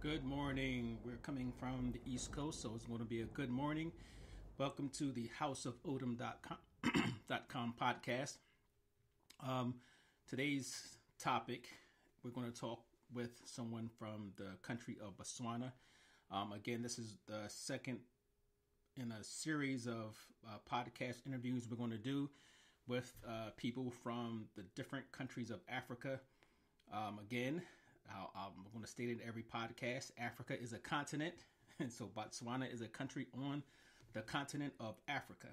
Good morning. We're coming from the East Coast, so it's going to be a good morning. Welcome to the houseofodom.com podcast. Today's topic, we're going to talk with someone from the country of Botswana. Again, this is the second in a series of podcast interviews we're going to do with people from the different countries of Africa. Again, I'm going to state it in every podcast. Africa is a continent, and so Botswana is a country on the continent of Africa.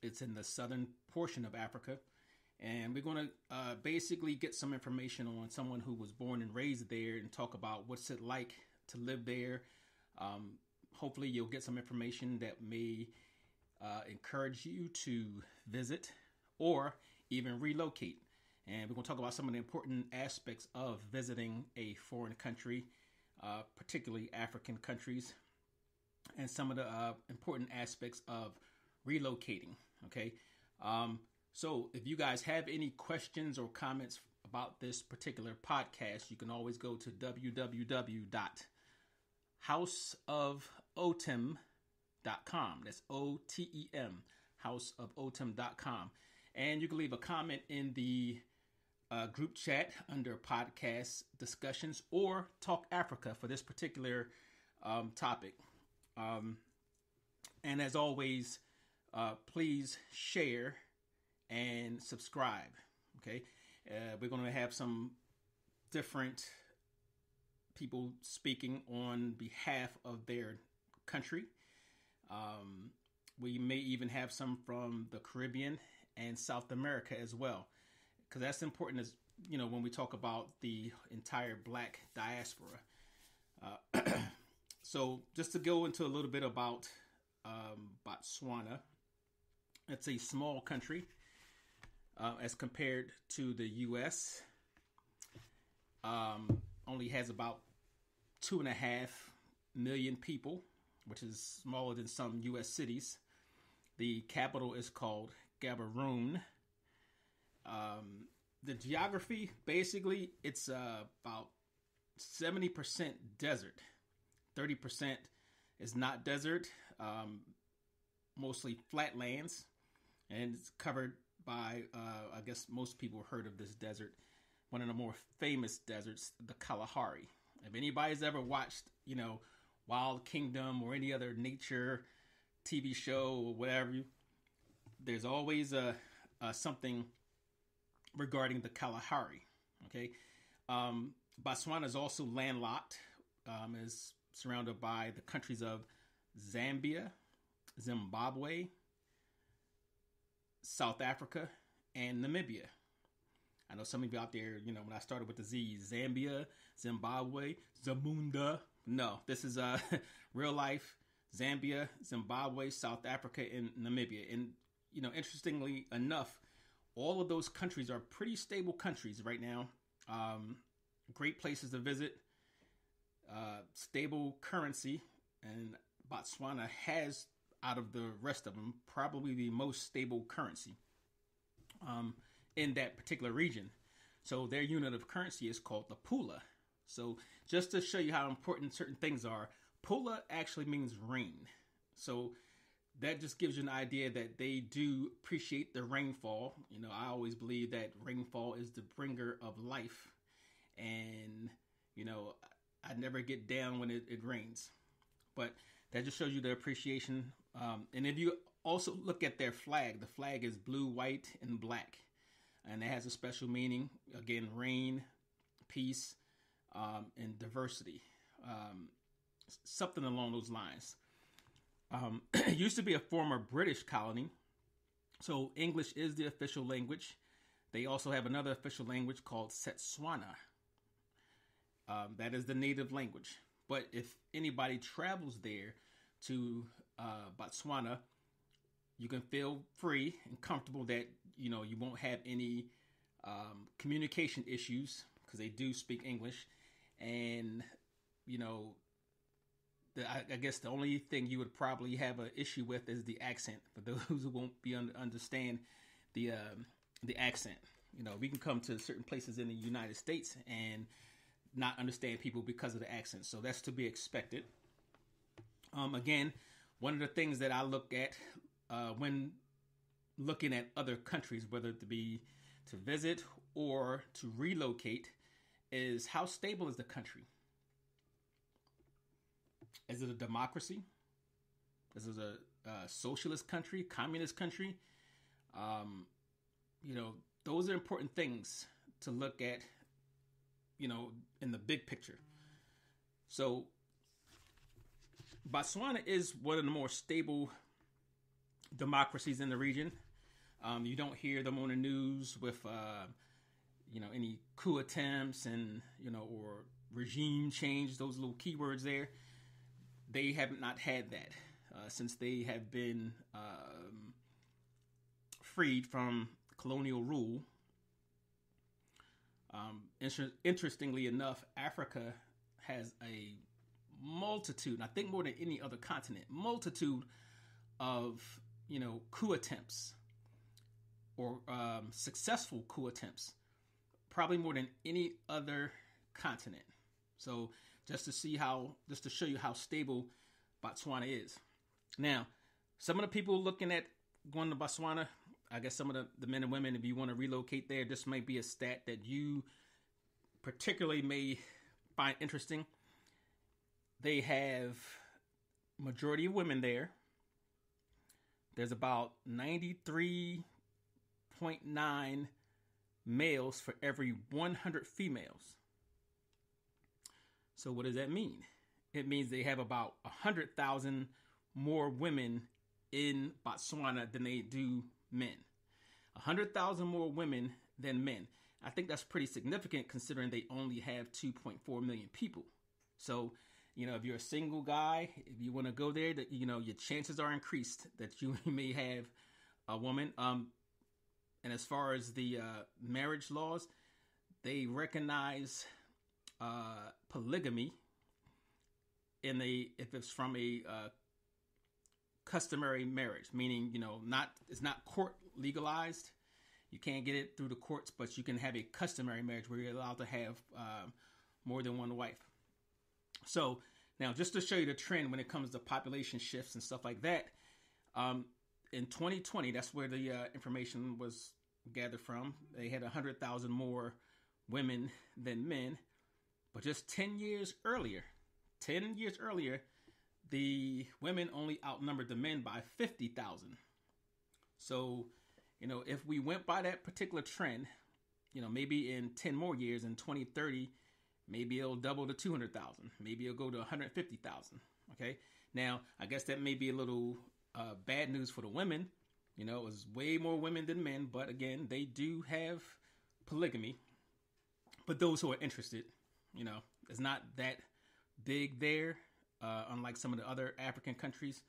It's in the southern portion of Africa, and we're going to basically get some information on someone who was born and raised there and talk about what's it like to live there. Hopefully you'll get some information that may encourage you to visit or even relocate. And we're going to talk about some of the important aspects of visiting a foreign country, particularly African countries, and some of the important aspects of relocating. Okay. So if you guys have any questions or comments about this particular podcast, you can always go to www.houseofotem.com. That's OTEM, houseofotem.com. And you can leave a comment in the group chat under podcast discussions or Talk Africa for this particular topic. And as always, please share and subscribe. Okay. We're going to have some different people speaking on behalf of their country. We may even have some from the Caribbean and South America as well, because that's important as, you know, when we talk about the entire Black diaspora. So just to go into a little bit about Botswana, it's a small country as compared to the U.S. Only has about 2.5 million people, which is smaller than some U.S. cities. The capital is called Gaborone. The geography, basically, it's about 70% desert. 30% is not desert, mostly flatlands, and it's covered by, I guess most people heard of this desert, one of the more famous deserts, the Kalahari. If anybody's ever watched, you know, Wild Kingdom or any other nature TV show or whatever, there's always something regarding the Kalahari. Okay. Botswana is also landlocked, is surrounded by the countries of Zambia, Zimbabwe, South Africa, and Namibia. I know some of you out there, you know, when I started with the Z, Zambia, Zimbabwe, Zamunda. No, this is real life Zambia, Zimbabwe, South Africa, and Namibia. And, you know, interestingly enough, all of those countries are pretty stable countries right now. Great places to visit, stable currency, and Botswana has, out of the rest of them, probably the most stable currency in that particular region. So their unit of currency is called the pula. So just to show you how important certain things are, pula actually means rain. So that just gives you an idea that they do appreciate the rainfall. You know, I always believe that rainfall is the bringer of life. And, you know, I never get down when it rains. But that just shows you the appreciation. And if you also look at their flag, the flag is blue, white, and black. And it has a special meaning. Again, rain, peace, and diversity. Something along those lines. It used to be a former British colony, so English is the official language. They also have another official language called Setswana. That is the native language. But if anybody travels there to Botswana, you can feel free and comfortable that, you know, you won't have any communication issues because they do speak English. And, you know, I guess the only thing you would probably have an issue with is the accent. For those who won't be understand the accent, you know, we can come to certain places in the United States and not understand people because of the accent. So that's to be expected. Again, one of the things that I look at when looking at other countries, whether it be to visit or to relocate, is how stable is the country? Is it a democracy? Is it a socialist country, communist country? Those are important things to look at, in the big picture. So Botswana is one of the more stable democracies in the region. You don't hear them on the news with, any coup attempts and, or regime change, those little keywords there. They have not had that since they have been freed from colonial rule. Interestingly enough, Africa has a multitude, I think more than any other continent, multitude of, coup attempts or successful coup attempts, probably more than any other continent. So just to show you how stable Botswana is. Now, some of the people looking at going to Botswana, I guess some of the men and women, if you want to relocate there, this might be a stat that you particularly may find interesting. They have majority of women there. There's about 93.9 males for every 100 females. So what does that mean? It means they have about 100,000 more women in Botswana than they do men. 100,000 more women than men. I think that's pretty significant considering they only have 2.4 million people. So, if you're a single guy, if you want to go there, that your chances are increased that you may have a woman. And as far as the marriage laws, they recognize polygamy if it's from a customary marriage, meaning it's not court legalized. You can't get it through the courts, but you can have a customary marriage where you're allowed to have more than one wife. So now, just to show you the trend when it comes to population shifts and stuff like that, in 2020, that's where the information was gathered from. They had 100,000 more women than men, but just 10 years earlier, the women only outnumbered the men by 50,000. So, if we went by that particular trend, maybe in 10 more years, in 2030, maybe it'll double to 200,000. Maybe it'll go to 150,000. Okay. Now, I guess that may be a little bad news for the women. It was way more women than men, but again, they do have polygamy. But those who are interested, it's not that big there, unlike some of the other African countries.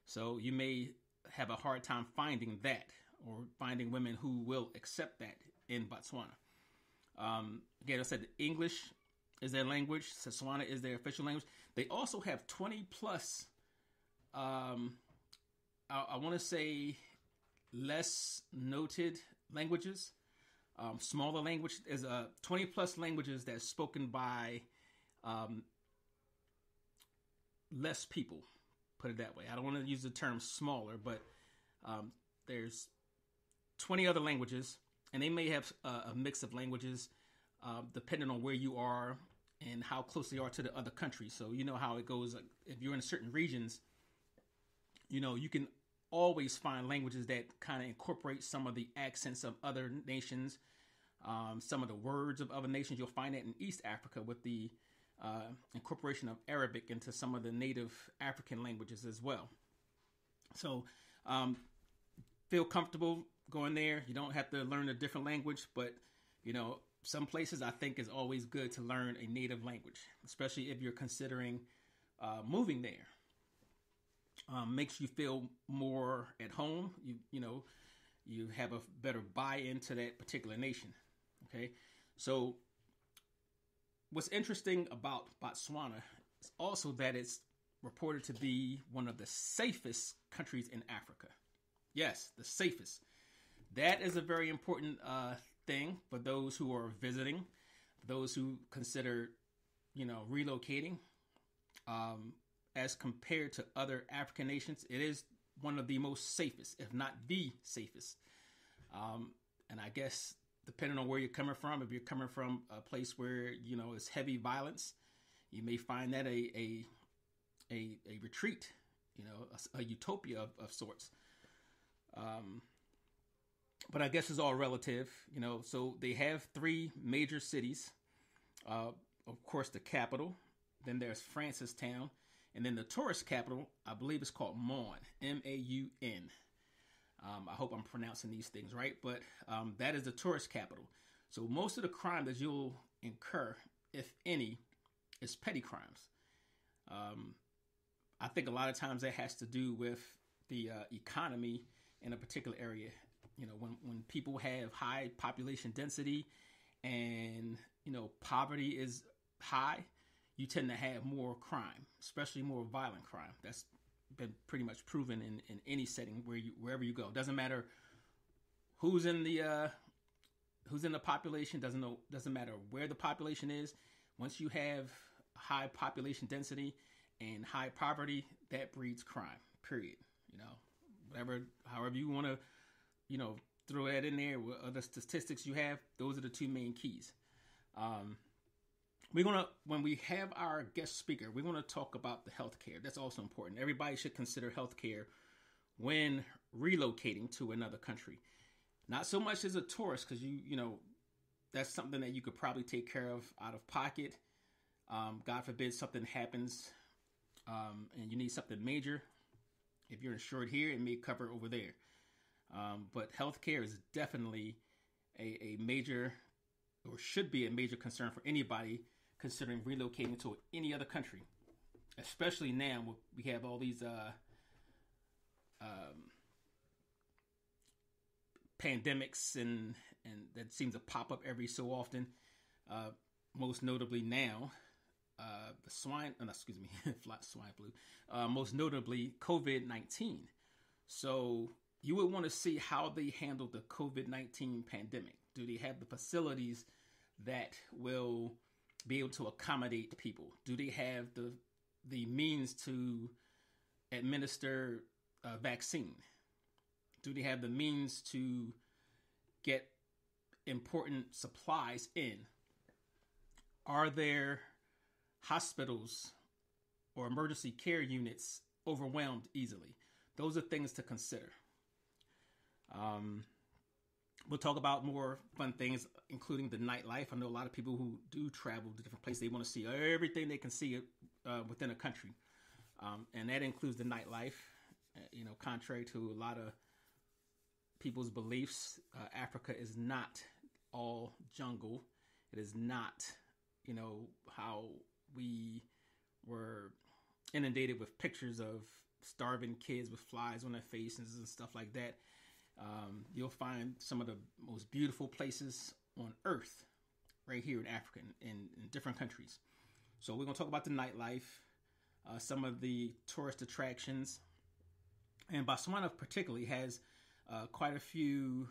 So you may have a hard time finding that or finding women who will accept that in Botswana. Again, I said English is their language. Setswana is their official language. They also have 20 plus, I want to say, less noted languages. Smaller language is 20 plus languages that's spoken by less people, put it that way. I don't want to use the term smaller, but there's 20 other languages, and they may have a mix of languages depending on where you are and how close they are to the other countries. So you know how it goes. If you're in certain regions, you can always find languages that kind of incorporate some of the accents of other nations, some of the words of other nations. You'll find that in East Africa with the incorporation of Arabic into some of the native African languages as well. So feel comfortable going there. You don't have to learn a different language, but some places I think is always good to learn a native language, especially if you're considering moving there. Makes you feel more at home. You have a better buy-in to that particular nation. Okay, so what's interesting about Botswana is also that it's reported to be one of the safest countries in Africa. Yes, the safest. That is a very important thing for those who are visiting, those who consider relocating. As compared to other African nations, it is one of the most safest, if not the safest. And I guess depending on where you're coming from, if you're coming from a place where it's heavy violence, you may find that a retreat, a utopia of sorts. But I guess it's all relative, So they have three major cities. Of course, the capital. Then there's Francistown. And then the tourist capital, I believe it's called Maun, M-A-U-N. I hope I'm pronouncing these things right. But that is the tourist capital. So most of the crime that you'll incur, if any, is petty crimes. I think a lot of times that has to do with the economy in a particular area. When people have high population density and, poverty is high, you tend to have more crime, especially more violent crime. That's been pretty much proven in any setting wherever you go. Doesn't matter who's in the population. Doesn't matter where the population is. Once you have high population density and high poverty, that breeds crime. Period. However you want to, throw that in there. What other statistics you have? Those are the two main keys. When we have our guest speaker, we're going to talk about the healthcare. That's also important. Everybody should consider healthcare when relocating to another country. Not so much as a tourist, because that's something that you could probably take care of out of pocket. God forbid something happens and you need something major. If you're insured here, it may cover over there. But healthcare is definitely a major, or should be a major concern for anybody considering relocating to any other country, especially now we have all these pandemics and that seems to pop up every so often. Most notably now, the swine flu. Most notably COVID-19. So you would want to see how they handle the COVID-19 pandemic. Do they have the facilities that will be able to accommodate people? Do they have the means to administer a vaccine? Do they have the means to get important supplies in? Are there hospitals or emergency care units overwhelmed easily? Those are things to consider. We'll talk about more fun things, including the nightlife. I know a lot of people who do travel to different places. They want to see everything they can see within a country. And that includes the nightlife. Contrary to a lot of people's beliefs, Africa is not all jungle. It is not, how we were inundated with pictures of starving kids with flies on their faces and stuff like that. You'll find some of the most beautiful places on earth right here in Africa in different countries. So we're going to talk about the nightlife, some of the tourist attractions. And Botswana particularly has quite a few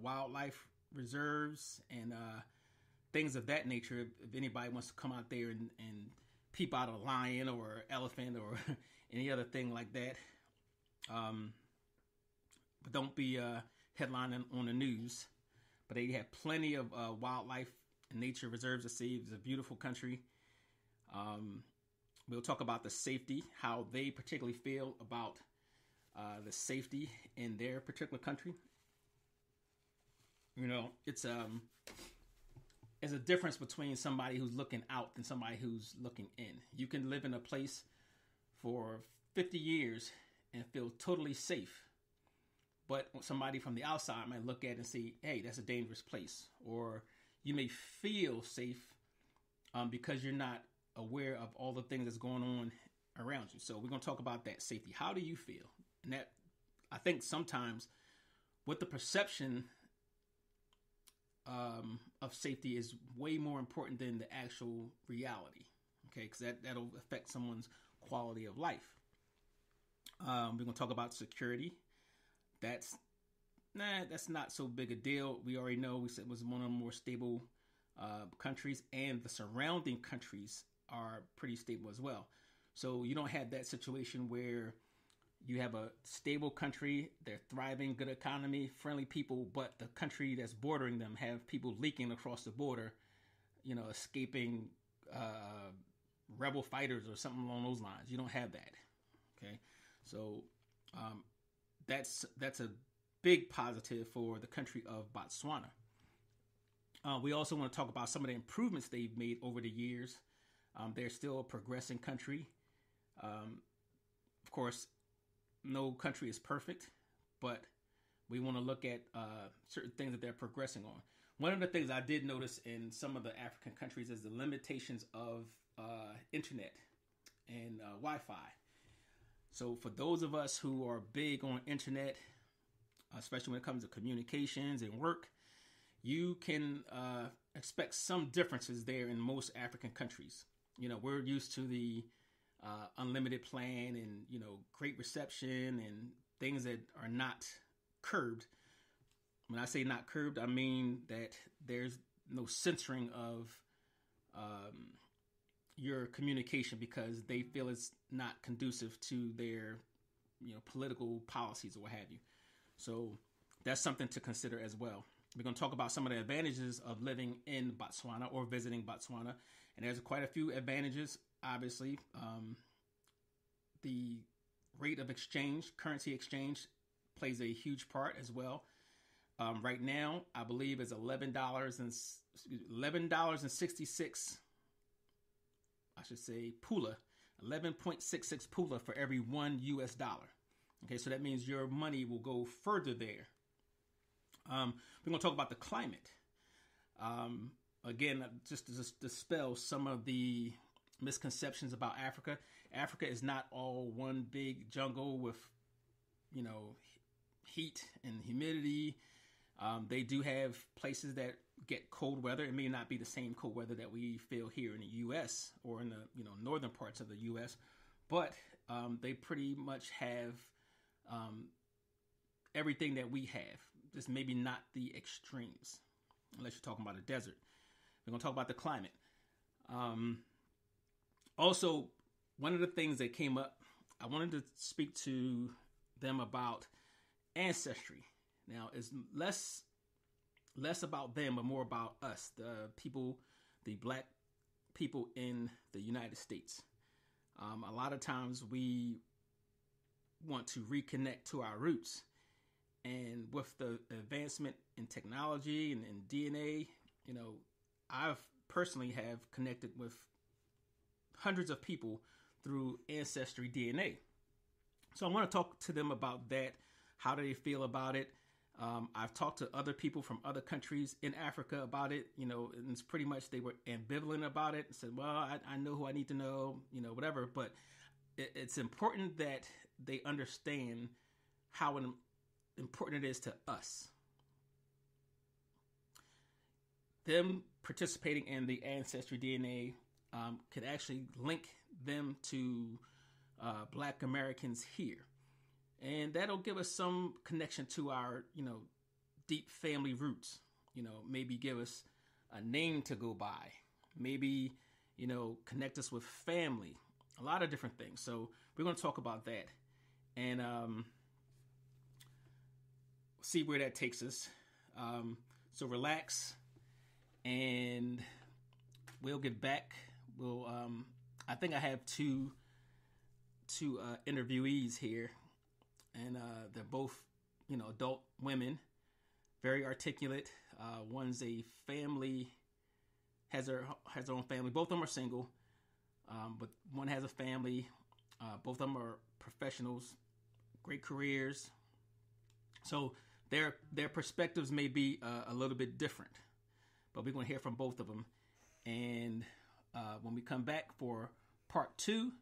wildlife reserves and things of that nature. If anybody wants to come out there and peep out a lion or elephant or any other thing like that. But don't be headlining on the news. But they have plenty of wildlife and nature reserves to see. It's a beautiful country. We'll talk about the safety, how they particularly feel about the safety in their particular country. It's a difference between somebody who's looking out and somebody who's looking in. You can live in a place for 50 years and feel totally safe. But somebody from the outside might look at it and say, hey, that's a dangerous place. Or you may feel safe because you're not aware of all the things that's going on around you. So we're going to talk about that safety. How do you feel? And that, I think sometimes what the perception of safety is way more important than the actual reality. Okay, because that'll affect someone's quality of life. We're going to talk about security. That's not so big a deal. We already know we said it was one of the more stable countries, and the surrounding countries are pretty stable as well. So you don't have that situation where you have a stable country, they're thriving, good economy, friendly people, but the country that's bordering them have people leaking across the border, escaping rebel fighters or something along those lines. You don't have that. Okay, so that's a big positive for the country of Botswana. We also want to talk about some of the improvements they've made over the years. They're still a progressing country. Of course, no country is perfect, but we want to look at certain things that they're progressing on. One of the things I did notice in some of the African countries is the limitations of internet and Wi-Fi. So for those of us who are big on internet, especially when it comes to communications and work, you can expect some differences there in most African countries. We're used to the unlimited plan and, great reception and things that are not curbed. When I say not curbed, I mean that there's no censoring of your communication because they feel it's not conducive to their, political policies or what have you. So that's something to consider as well. We're going to talk about some of the advantages of living in Botswana or visiting Botswana. And there's quite a few advantages, obviously. The rate of exchange, currency exchange, plays a huge part as well. Right now, I believe it's $11.66, I should say, pula, 11.66 pula for every $1 US. Okay, so that means your money will go further there. We're going to talk about the climate. Again, just to dispel some of the misconceptions about Africa. Africa is not all one big jungle with, heat and humidity. They do have places that get cold weather. It may not be the same cold weather that we feel here in the U.S. or in the northern parts of the U.S., but they pretty much have everything that we have. Just maybe not the extremes, unless you're talking about a desert. We're going to talk about the climate. Also, one of the things that came up, I wanted to speak to them about ancestry. Now, it's less about them, but more about us, the people, the black people in the United States. A lot of times we want to reconnect to our roots. And with the advancement in technology and DNA, I've personally have connected with hundreds of people through Ancestry DNA. So I want to talk to them about that. How do they feel about it? I've talked to other people from other countries in Africa about it, and it's pretty much they were ambivalent about it and said, well, I know who I need to know, whatever. But it's important that they understand how important it is to us. Them participating in the Ancestry DNA could actually link them to Black Americans here. And that'll give us some connection to our, deep family roots. Maybe give us a name to go by. Maybe, connect us with family. A lot of different things. So we're going to talk about that. And see where that takes us. So relax, and we'll get back. I think I have two interviewees here, and they're both, adult women, very articulate. One's a family, has her own family. Both of them are single, but one has a family. Both of them are professionals, great careers. So their perspectives may be a little bit different, but we're going to hear from both of them. And when we come back for part 2,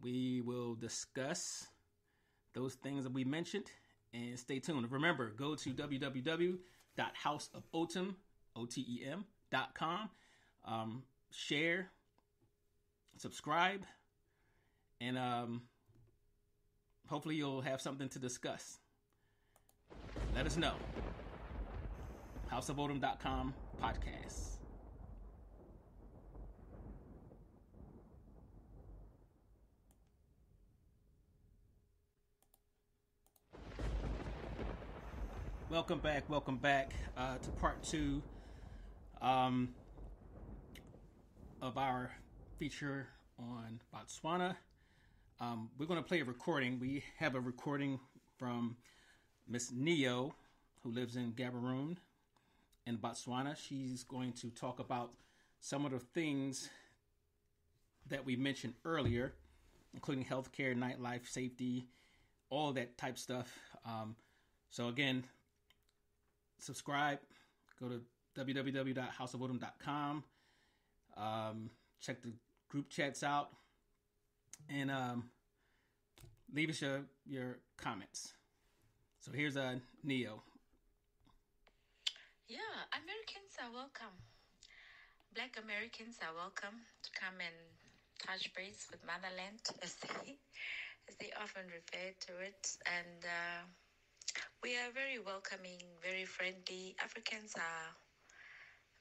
we will discuss those things that we mentioned. And stay tuned. Remember, go to www.houseofotem.com. Share, subscribe, and hopefully you'll have something to discuss. Let us know. houseofotem.com podcast. Welcome back to part two um, of our feature on Botswana. We're going to play a recording. We have a recording from Miss Neyo, who lives in Gaborone in Botswana. She's going to talk about some of the things that we mentioned earlier, including healthcare, nightlife, safety, all that type stuff. So again, subscribe, go to www.houseofodom.com, check the group chats out, and leave us your comments. So here's Neyo. Yeah, Americans are welcome. Black Americans are welcome to come and touch base with Motherland, as they often refer to it. And we are very welcoming, very friendly. Africans are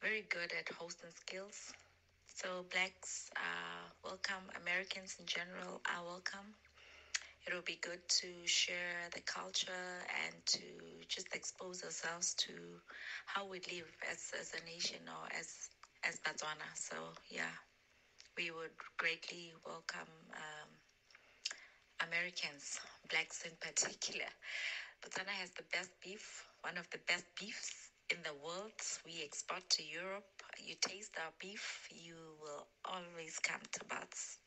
very good at hosting skills. So blacks are welcome. Americans in general are welcome. It will be good to share the culture and to just expose ourselves to how we live as a nation or as Botswana. So yeah, we would greatly welcome Americans, blacks in particular. Botswana has the best beef, one of the best beefs in the world. We export to Europe. You taste our beef, you will always come to Bots.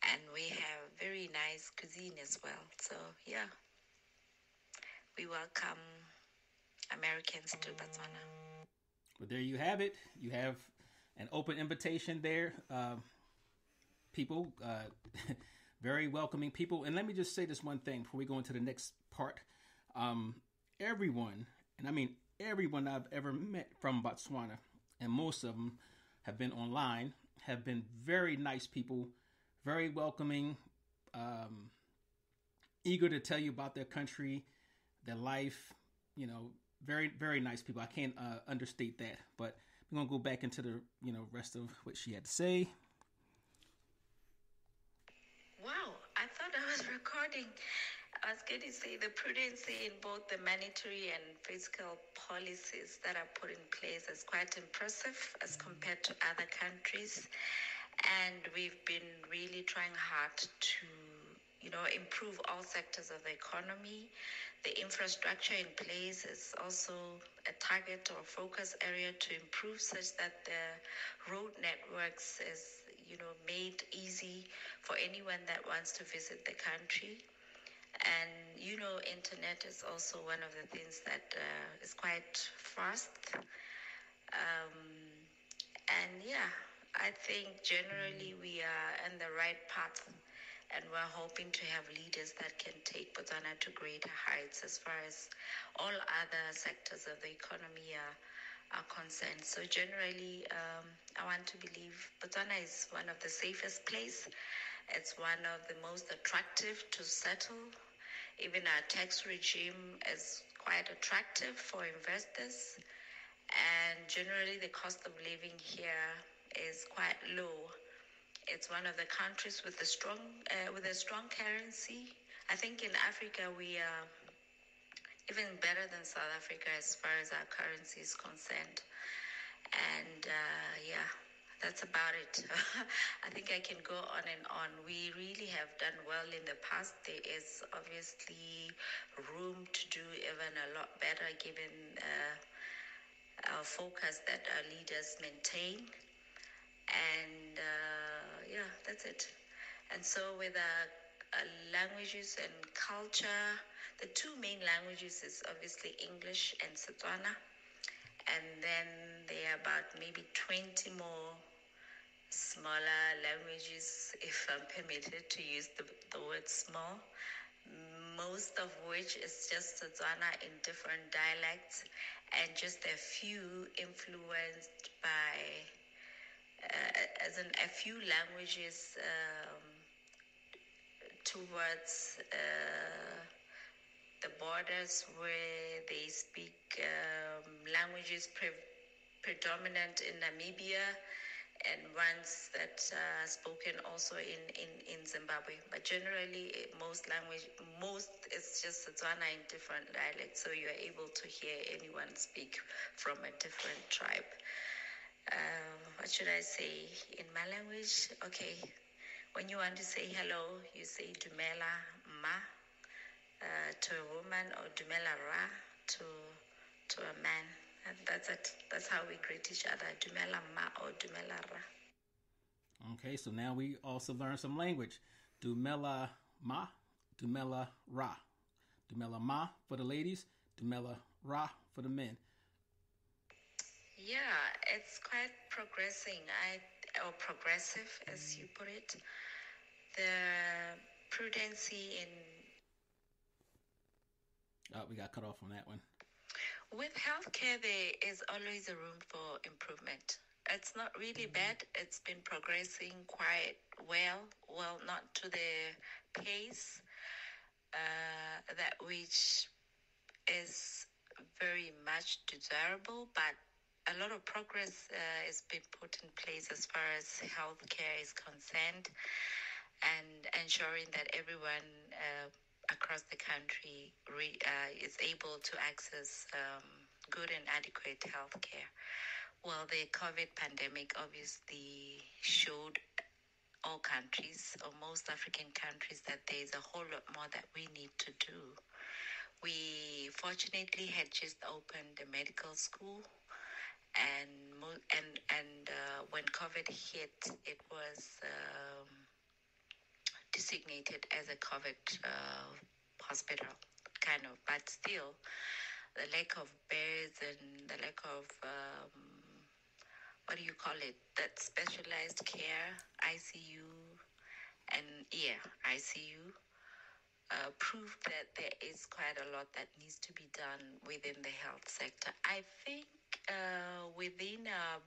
And we have very nice cuisine as well. So yeah, we welcome Americans to Botswana. Well, there you have it. You have an open invitation there. People, very welcoming people. And let me just say this one thing before we go into the next part. Everyone, and I mean everyone I've ever met from Botswana, and most of them have been online, have been very nice people, very welcoming, eager to tell you about their country, their life, very, very nice people. I can't understate that, but we're going to go back into the, rest of what she had to say. Wow, I thought I was recording. I was going to say the prudency in both the monetary and fiscal policies that are put in place is quite impressive as compared to other countries. And we've been really trying hard to, improve all sectors of the economy. The infrastructure in place is also a target or focus area to improve such that the road networks is, made easy for anyone that wants to visit the country. And, internet is also one of the things that is quite fast. And yeah, I think generally we are on the right path, and we're hoping to have leaders that can take Botswana to greater heights as far as all other sectors of the economy are concerned. So generally, I want to believe Botswana is one of the safest places. It's one of the most attractive to settle. Even our tax regime is quite attractive for investors. And generally, the cost of living here is quite low. It's one of the countries with a strong currency. I think in Africa we are even better than South Africa as far as our currency is concerned. And yeah, that's about it. I think I can go on and on. We really have done well in the past. There is obviously room to do even a lot better given our focus that our leaders maintain. And yeah, that's it. And so with languages and culture, the two main languages is obviously English and Setswana. And then there are about maybe 20 more smaller languages, if I'm permitted to use the word small, most of which is just Setswana in different dialects, and just a few influenced by as in a few languages towards the borders where they speak languages predominant in Namibia and ones that are spoken also in Zimbabwe. But generally, most it's just Setswana in different dialects, so you're able to hear anyone speak from a different tribe. What should I say in my language? Okay, when you want to say hello, you say Dumela Ma to a woman, or Dumela Ra to a man. And that's it. That's how we greet each other. Dumela Ma or Dumela Ra. Okay, so now we also learn some language. Dumela Ma, Dumela Ra. Dumela Ma for the ladies, Dumela Ra for the men. Yeah, it's quite progressing. Or progressive, as you put it. The prudency in We got cut off on that one. with healthcare, there is always a room for improvement. It's not really bad. It's been progressing quite well. Well, not to the pace that which is very much desirable, but a lot of progress has been put in place as far as healthcare is concerned, and ensuring that everyone across the country is able to access good and adequate healthcare. Well, the COVID pandemic obviously showed all countries, or most African countries, that there's a whole lot more that we need to do. We fortunately had just opened a medical school, and when COVID hit, it was designated as a COVID hospital, kind of. But still, the lack of beds and the lack of what do you call it? That specialized care, ICU, and ICU. Proved that there is quite a lot that needs to be done within the health sector. I think within a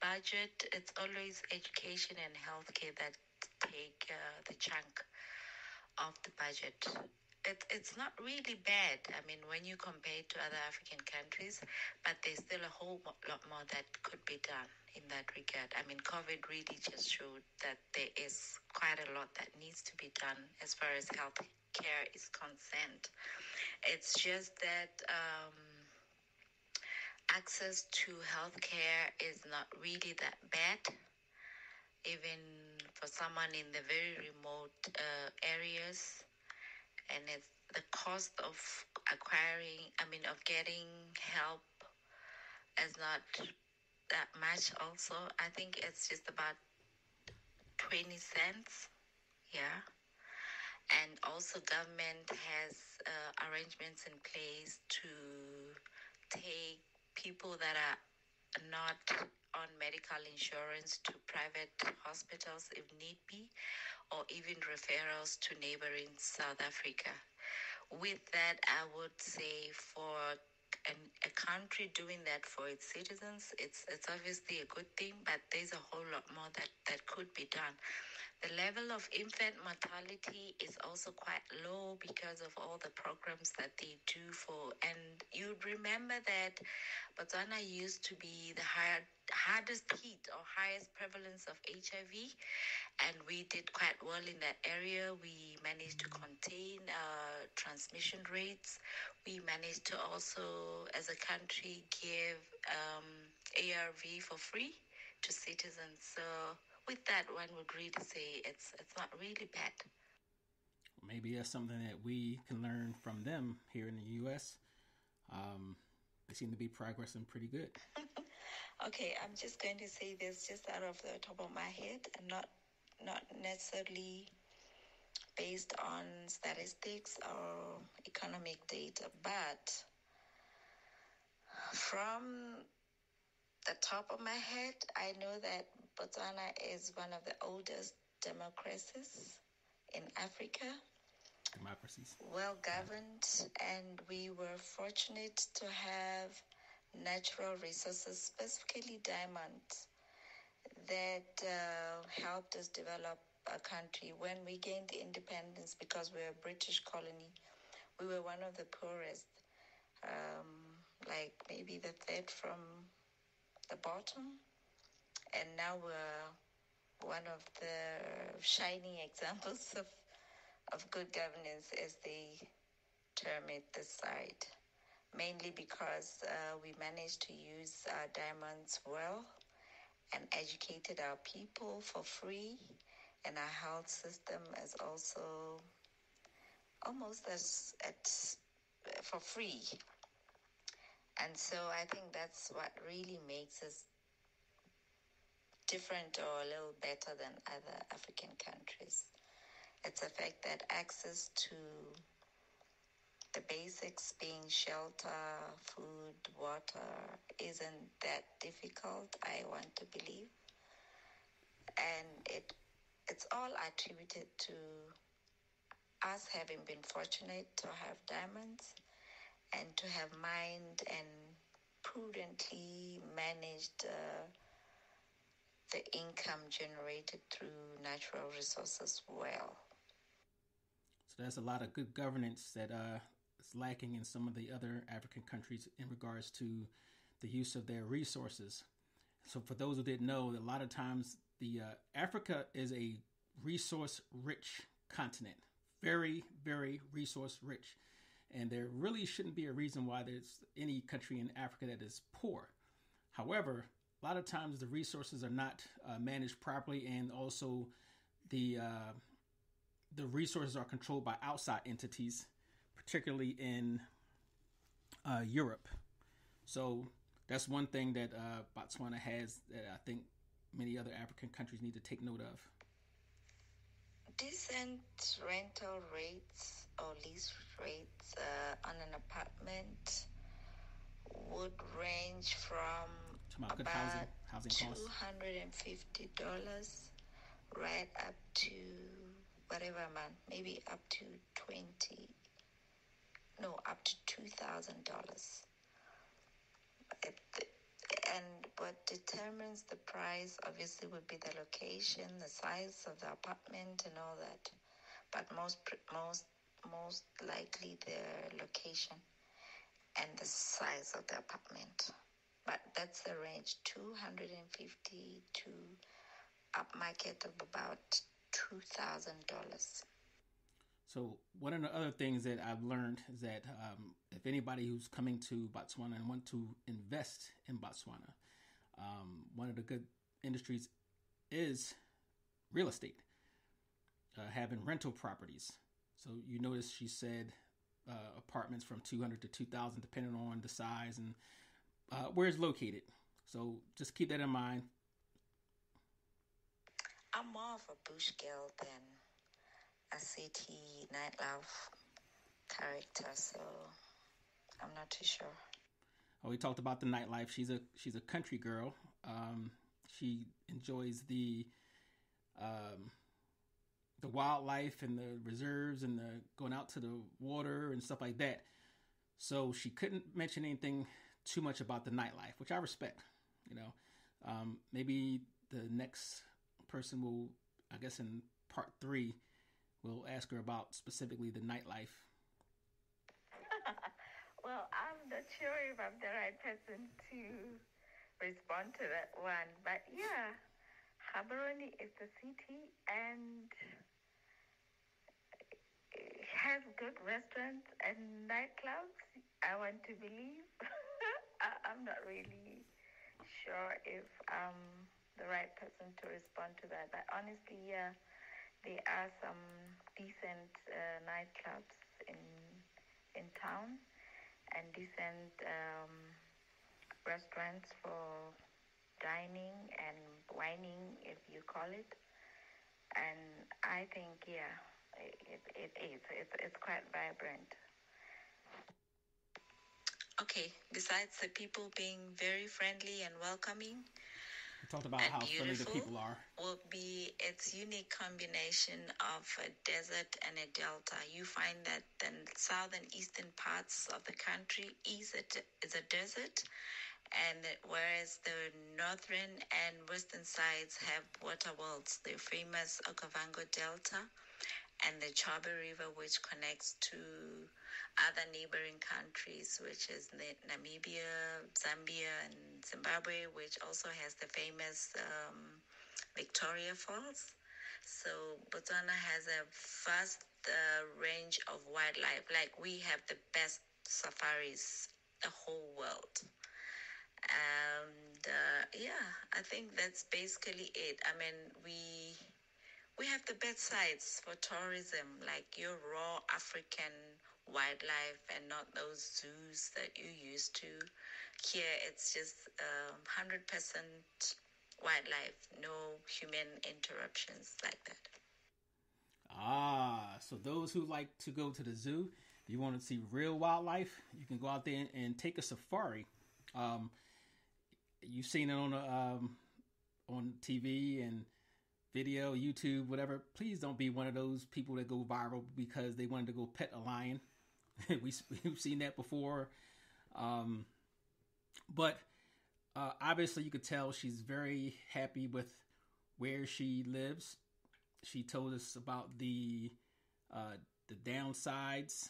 budget, it's always education and healthcare that take the chunk of the budget. It's not really bad. I mean, when you compare it to other African countries, but there's still a whole lot more that could be done in that regard. I mean, COVID really just showed that there is quite a lot that needs to be done as far as health care is concerned. It's just that access to healthcare is not really that bad, even for someone in the very remote areas. And it's the cost of getting help is not that much also. I think it's just about 20 cents. Yeah. And also government has arrangements in place to take people that are not on medical insurance to private hospitals if need be, or even referrals to neighboring South Africa. With that, I would say for a country doing that for its citizens, it's obviously a good thing, but there's a whole lot more that could be done. The level of infant mortality is also quite low because of all the programs that they do and you'd remember that Botswana used to be the hardest hit or highest prevalence of HIV, and we did quite well in that area. We managed to contain transmission rates. We managed to also, as a country, give ARV for free to citizens. So with that, one would really say it's not really bad. Maybe that's something that we can learn from them here in the U.S. They seem to be progressing pretty good. Okay, I'm just going to say this just out of the top of my head, and not necessarily based on statistics or economic data, but from the top of my head, I know that Botswana is one of the oldest democracies in Africa. Democracies. Well governed, and we were fortunate to have natural resources, specifically diamonds, that helped us develop a country. When we gained independence, because we were a British colony, we were one of the poorest, like maybe the third from the bottom. And now we're one of the shining examples of good governance, as they term it this side, mainly because we managed to use our diamonds well and educated our people for free, and our health system is also almost as for free. And so I think that's what really makes us different or a little better than other African countries. It's the fact that access to the basics, being shelter, food, water, isn't that difficult, I want to believe. And it's all attributed to us having been fortunate to have diamonds and to have mined and prudently managed the income generated through natural resources well. So there's a lot of good governance that is lacking in some of the other African countries in regards to the use of their resources. So for those who didn't know, a lot of times the Africa is a resource-rich continent, very, very resource-rich, and there really shouldn't be a reason why there's any country in Africa that is poor. However, a lot of times the resources are not managed properly, and also the resources are controlled by outside entities, particularly in Europe. So that's one thing that Botswana has that I think many other African countries need to take note of. Decent rental rates or lease rates on an apartment would range from about $250 right up to whatever amount, maybe up to $2,000. And what determines the price obviously would be the location, the size of the apartment, and all that. But most likely the location and the size of the apartment. But that's the range, 250 to upmarket of about $2,000. So one of the other things that I've learned is that if anybody who's coming to Botswana and want to invest in Botswana, one of the good industries is real estate, having rental properties. So you notice she said apartments from 200 to 2,000, depending on the size and where it's located. So just keep that in mind. I'm more of a bush girl than a city nightlife character, so I'm not too sure. Oh, we talked about the nightlife. She's a country girl. She enjoys the wildlife and the reserves and the going out to the water and stuff like that. So she couldn't mention anything too much about the nightlife, which I respect. You know, maybe the next person will, I guess, in part 3. We'll ask her about specifically the nightlife. Well, I'm not sure if I'm the right person to respond to that one. But yeah, Gaborone is the city and has good restaurants and nightclubs, I want to believe. I'm not really sure if I'm the right person to respond to that. But honestly, yeah, there are some decent nightclubs in town and decent restaurants for dining and wining, if you call it. And I think, yeah, it is. It's quite vibrant. Okay, besides the people being very friendly and welcoming, we talked about how friendly the people are, will be its unique combination of a desert and a delta. You find that the southern eastern parts of the country is a desert, and whereas the northern and western sides have water worlds, the famous Okavango Delta and the Chobe River, which connects to other neighboring countries, which is Namibia, Zambia, and Zimbabwe, which also has the famous Victoria Falls. So Botswana has a vast range of wildlife. Like, we have the best safaris, the whole world. And yeah, I think that's basically it. I mean, we have the best sites for tourism, like your raw African wildlife, and not those zoos that you used to. Here, it's just 100% wildlife, no human interruptions like that. Ah, so those who like to go to the zoo, if you want to see real wildlife, you can go out there and take a safari. Um, you've seen it on TV and video, YouTube, whatever. Please don't be one of those people that go viral because they wanted to go pet a lion. We've seen that before. But obviously, you could tell she's very happy with where she lives. She told us about the downsides,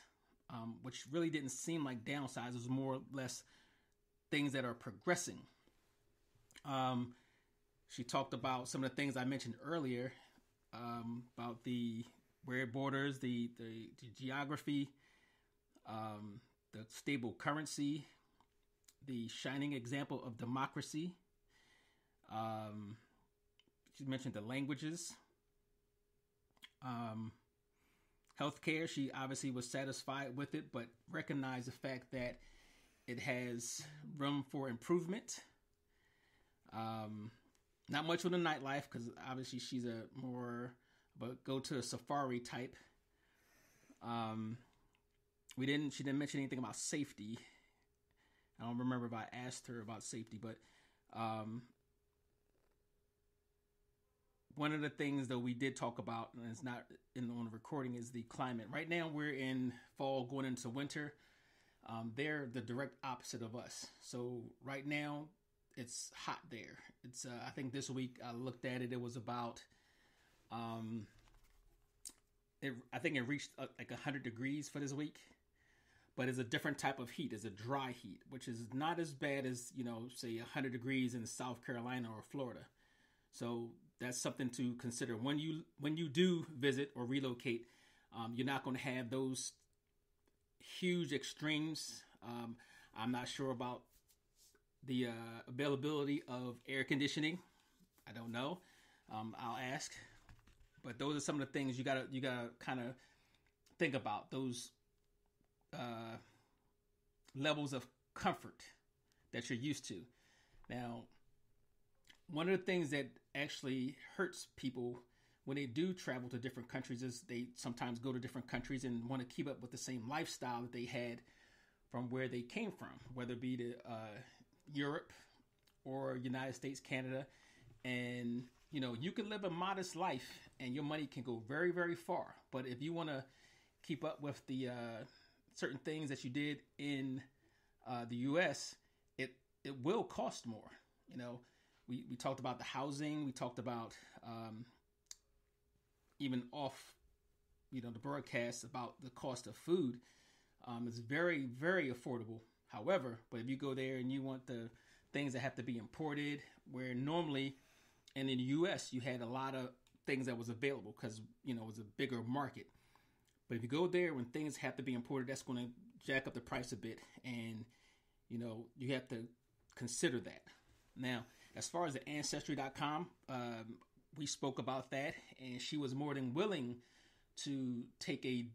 which really didn't seem like downsides. It was more or less things that are progressing. She talked about some of the things I mentioned earlier, about the where it borders, the geography, the stable currency, the shining example of democracy. She mentioned the languages. Healthcare, she obviously was satisfied with it, but recognized the fact that it has room for improvement. Not much on the nightlife, because obviously she's a more, but go to a safari type. She didn't mention anything about safety. I don't remember if I asked her about safety, but one of the things that we did talk about, and it's not on the recording, is the climate. Right now we're in fall going into winter. They're the direct opposite of us. So right now it's hot there. It's I think this week I looked at it. It was about I think it reached like 100 degrees for this week. But it's a different type of heat. It's a dry heat, which is not as bad as, say 100 degrees in South Carolina or Florida. So that's something to consider when you do visit or relocate. You're not going to have those huge extremes. I'm not sure about the availability of air conditioning. I don't know. I'll ask. But those are some of the things you gotta kind of think about. Those levels of comfort that you're used to. Now, one of the things that actually hurts people when they do travel to different countries is they sometimes go to different countries and want to keep up with the same lifestyle that they had from where they came from, whether it be to Europe or United States, Canada. And, you can live a modest life and your money can go very, very far. But if you want to keep up with the certain things that you did in the U.S., it will cost more. We talked about the housing. We talked about even off, the broadcast about the cost of food. It's very, very affordable. However, but if you go there and you want the things that have to be imported, where normally, and in the U.S. you had a lot of things that was available because, it was a bigger market. But if you go there when things have to be imported, that's going to jack up the price a bit. And, you have to consider that. Now, as far as the Ancestry.com, we spoke about that. And she was more than willing to take a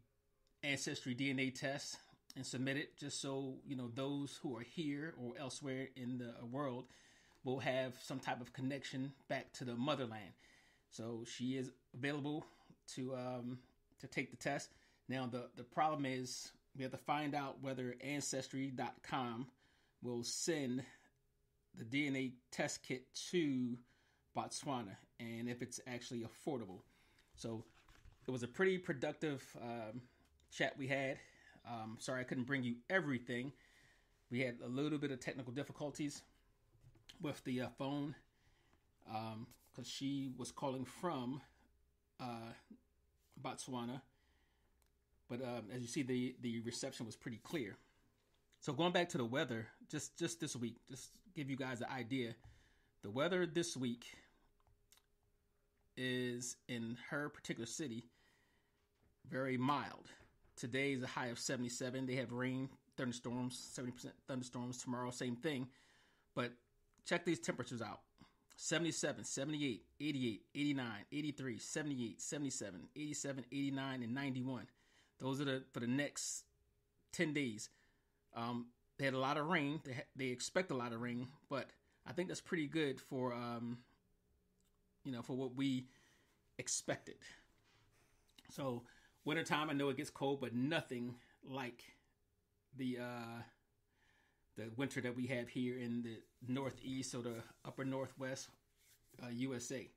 Ancestry DNA test and submit it just so, those who are here or elsewhere in the world will have some type of connection back to the motherland. So she is available to take the test. Now, the problem is we have to find out whether Ancestry.com will send the DNA test kit to Botswana and if it's actually affordable. So it was a pretty productive chat we had. Sorry I couldn't bring you everything. We had a little bit of technical difficulties with the phone because she was calling from Botswana. But as you see, the reception was pretty clear. So going back to the weather, just this week, just give you guys an idea. The weather this week is in her particular city very mild. Today is a high of 77. They have rain, thunderstorms, 70% thunderstorms. Tomorrow, same thing. But check these temperatures out. 77, 78, 88, 89, 83, 78, 77, 87, 89, and 91. Those are for the next 10 days. They had a lot of rain. They expect a lot of rain, but I think that's pretty good for for what we expected. So wintertime, I know it gets cold, but nothing like the winter that we have here in the Northeast or the upper Northwest USA.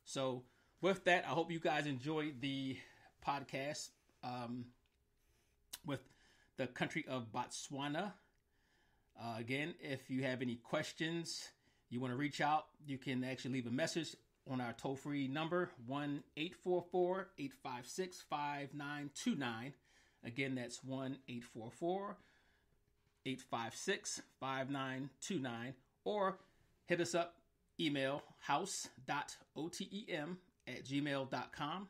So with that, I hope you guys enjoyed the podcast with the country of Botswana. Again, if you have any questions, you want to reach out, you can actually leave a message on our toll-free number, 1-844-856-5929. Again, that's 1-844-856-5929. Or hit us up, email house.otem@gmail.com.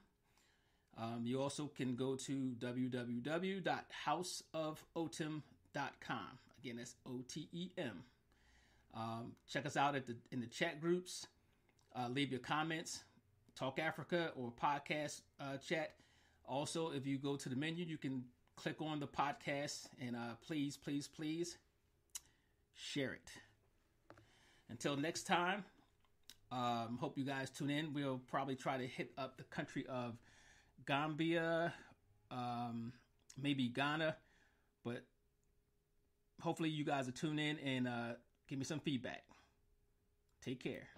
You also can go to www.houseofotem.com. Again, that's OTEM. Check us out in the chat groups. Leave your comments, Talk Africa or podcast chat. Also, if you go to the menu, you can click on the podcast and please share it. Until next time, hope you guys tune in. We'll probably try to hit up the country of Gambia, maybe Ghana, but hopefully you guys will tune in and give me some feedback. Take care.